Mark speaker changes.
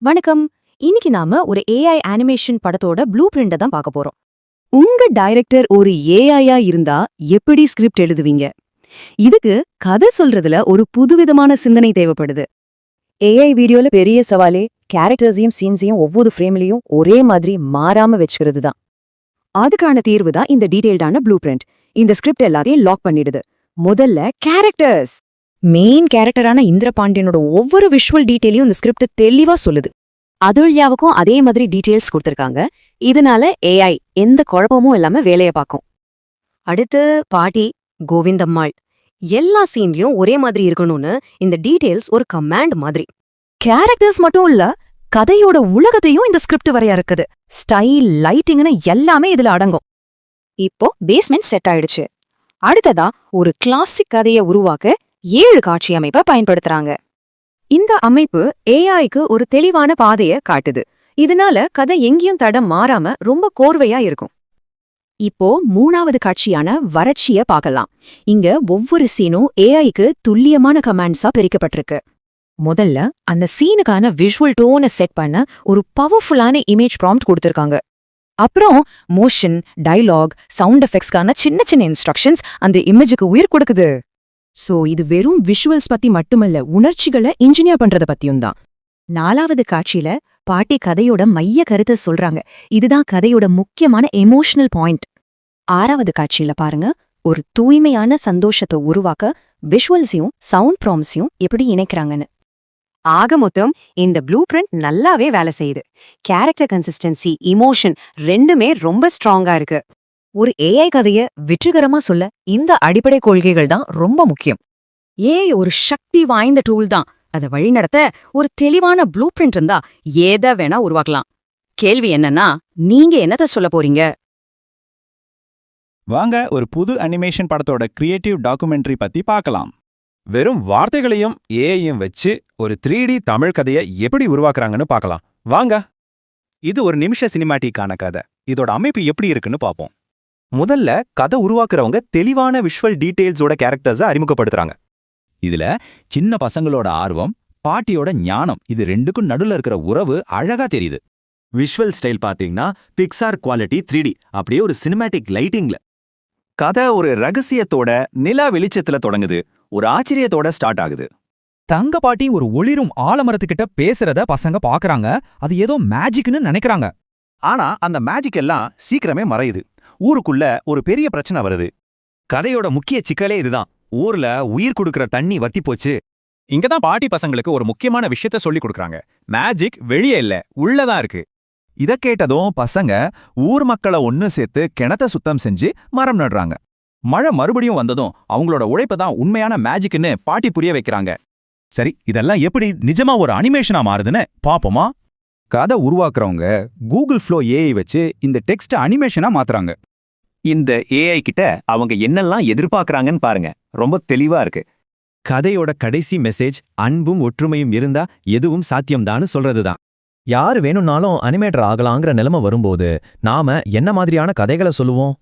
Speaker 1: வணக்கம். இன்னைக்கு நாம ஒரு ஏஐ அனிமேஷன் படத்தோட ப்ளூ பிரிண்ட தான் பார்க்க போறோம். உங்க டைரக்டர் ஒரு ஏஐயா இருந்தா எப்படி ஸ்கிரிப்ட் எழுதுவீங்க? இதுக்கு கதை சொல்றதுல ஒரு புதுவிதமான சிந்தனை தேவைப்படுது. ஏஐ வீடியோல பெரிய சவாலே கேரக்டர்ஸையும் சீன்ஸையும் ஒவ்வொரு ஃப்ரேம்லயும் ஒரே மாதிரி மாறாம வச்சுக்கிறது தான். அதுக்கான தீர்வு தான் இந்த டீடைல்டான ப்ளூ பிரிண்ட். இந்த ஸ்கிரிப்ட் எல்லாத்தையும் லாக் பண்ணிடுது. முதல்ல கேரக்டர்ஸ். மெயின் கேரக்டரான இந்திரபாண்டியனோட ஒவ்வொரு விஷுவல் டீடைலையும் இந்த ஸ்கிரிப்ட் தெளிவா சொல்லுது. அதுல்யாவுக்கும் அதே மாதிரி டீடைல்ஸ் கொடுத்திருக்காங்க. இதனால ஏஐ எந்த குழப்பமும் இல்லாம வேலைய பார்க்கும். அடுத்து பாட்டி, கோவிந்தம்மாள் எல்லா சீன்லயும் ஒரே மாதிரி இருக்கணும்னு இந்த டீடைல்ஸ் ஒரு கமாண்ட் மாதிரி. கேரக்டர்ஸ் மட்டும் இல்ல, கதையோட உலகத்தையும் இந்த ஸ்கிரிப்ட் வரையா இருக்குது. ஸ்டைல், லைட்டிங்னு எல்லாமே இதுல அடங்கும். இப்போ பேஸ்மெண்ட் செட் ஆயிடுச்சு. அடுத்ததா ஒரு கிளாசிக் கதையை உருவாக்க 7 காட்சி அமைப்பை பயன்படுத்துறாங்க. இந்த அமைப்பு ஏஐக்கு ஒரு தெளிவான பாதைய காட்டுது. இதனால கதை எங்கேயும் தடம் மாறாம ரொம்ப கோர்வையா இருக்கும். இப்போ 3வது காட்சியான வறட்சிய பார்க்கலாம். இங்க ஒவ்வொரு சீனும் ஏஐக்கு துல்லியமான கமாண்ட்ஸா பிரிக்கப்பட்டிருக்கு. முதல்ல அந்த சீனுக்கான விஷுவல் டோனை செட் பண்ண ஒரு பவர்ஃபுல்லான இமேஜ் ப்ராம்ப்ட் கொடுத்திருக்காங்க. அப்புறம் மோஷன், டயலாக், சவுண்ட் எஃபெக்ட்ஸ்க்கான சின்ன சின்ன இன்ஸ்ட்ரக்ஷன்ஸ் அந்த இமேஜுக்கு உயிர் கொடுக்குது. சோ இது வெறும் விஷுவல்ஸ் பத்தி மட்டுமல்ல, உணர்ச்சிகளை இன்ஜினியர் பண்றத பத்தியும் தான். 4வது காட்சியில பாட்டி கதையோட மைய கருத்தை சொல்றாங்க. இதுதான் கதையோட முக்கியமான எமோஷனல் பாயிண்ட். 6வது காட்சியில பாருங்க, ஒரு தூய்மையான சந்தோஷத்தை உருவாக்க விஷுவல்ஸையும் சவுண்ட் ப்ராம்ஸையும் எப்படி இணைக்கிறாங்கன்னு. ஆக மொத்தம் இந்த ப்ளூ பிரிண்ட் நல்லாவே வேலை செய்யுது. கேரக்டர் கன்சிஸ்டன்சி, இமோஷன் ரெண்டுமே ரொம்ப ஸ்ட்ராங்கா இருக்கு. ஒரு ஏஐ கதைய வெற்றிகரமா சொல்ல இந்த அடிப்படை கொள்கைகள் தான் ரொம்ப முக்கியம். ஏஐ ஒரு சக்தி வாய்ந்த டூல் தான். அதை வழிநடத்த ஒரு தெளிவான ப்ளூ பிரிண்ட் இருந்தா ஏத வேணா உருவாக்கலாம். கேள்வி என்னன்னா, நீங்க என்னத்த சொல்ல போறீங்க?
Speaker 2: வாங்க ஒரு புது அனிமேஷன் படத்தோட கிரியேட்டிவ் டாக்குமெண்ட்ரி பத்தி பார்க்கலாம்.
Speaker 3: வெறும் வார்த்தைகளையும் ஏஐயும் வச்சு ஒரு 3D தமிழ் கதையை எப்படி உருவாக்குறாங்கன்னு பார்க்கலாம் வாங்க.
Speaker 2: இது ஒரு நிமிஷ சினிமாட்டிக்கான கதை. இதோட அமைப்பு எப்படி இருக்குன்னு பார்ப்போம். முதல்ல கதை உருவாக்குறவங்க தெளிவான விஷுவல் டீடைல்ஸோட கேரக்டர்ஸை அறிமுகப்படுத்துறாங்க. இதுல சின்ன பசங்களோட ஆர்வம், பாட்டியோட ஞானம், இது ரெண்டுக்கும் நடுல இருக்கிற உறவு அழகா தெரியுது. விஷுவல் ஸ்டைல் பாத்தீங்கன்னா பிக்சார் குவாலிட்டி 3D, அப்படியே ஒரு சினிமாட்டிக் லைட்டிங்ல. கதை ஒரு ரகசியத்தோட நிலா வெளிச்சத்துல தொடங்குது, ஒரு ஆச்சரியத்தோட ஸ்டார்ட் ஆகுது.
Speaker 4: தங்க பாட்டி ஒரு ஒளிரும் ஆலமரத்துக்கிட்ட பேசுறத பசங்க பாக்குறாங்க. அது ஏதோ மேஜிக்னு நினைக்கிறாங்க.
Speaker 2: ஆனா அந்த மேஜிக் எல்லாம் சீக்கிரமே மறையுது. ஊருக்குள்ள ஒரு பெரிய பிரச்சனை வருது.
Speaker 3: கதையோட முக்கிய சிக்கலே இதுதான். ஊர்ல உயிர் கொடுக்கற தண்ணி வத்தி போச்சு.
Speaker 2: இங்கதான் பாட்டி பசங்களுக்கு ஒரு முக்கியமான விஷயத்த சொல்லி கொடுக்கறாங்க. மேஜிக் வெளியே இல்ல, உள்ளதான் இருக்கு.
Speaker 3: இத கேட்டதும் பசங்க ஊர் மக்களை ஒன்னு சேர்த்து கிணத்த சுத்தம் செஞ்சு மரம் நடுறாங்க. மழை மறுபடியும் வந்ததும் அவங்களோட உழைப்பு தான் உண்மையான மேஜிக்னு பாட்டி புரிய வைக்கிறாங்க.
Speaker 2: சரி, இதெல்லாம் எப்படி நிஜமா ஒரு அனிமேஷனா மாறுதுன்னு பாப்போமா?
Speaker 5: கதை உருவாக்குறவங்க கூகுள் ஃப்ளோ ஏஐ வச்சு இந்த டெக்ஸ்ட் அனிமேஷனா மாத்துறாங்க.
Speaker 3: இந்த ஏஐ கிட்ட அவங்க என்னெல்லாம் எதிர்பார்க்கறாங்கன்னு பாருங்க. ரொம்ப தெளிவா இருக்கு. கதையோட கடைசி மெசேஜ் அன்பும் ஒற்றுமையும் இருந்தா எதுவும் சாத்தியம்தான்னு சொல்றதுதான்.
Speaker 6: யாரு வேணும்னாலும் அனிமேட்டர் ஆகலாங்கிற நிலைமை வரும்போது நாம என்ன மாதிரியான கதைகளை சொல்லுவோம்?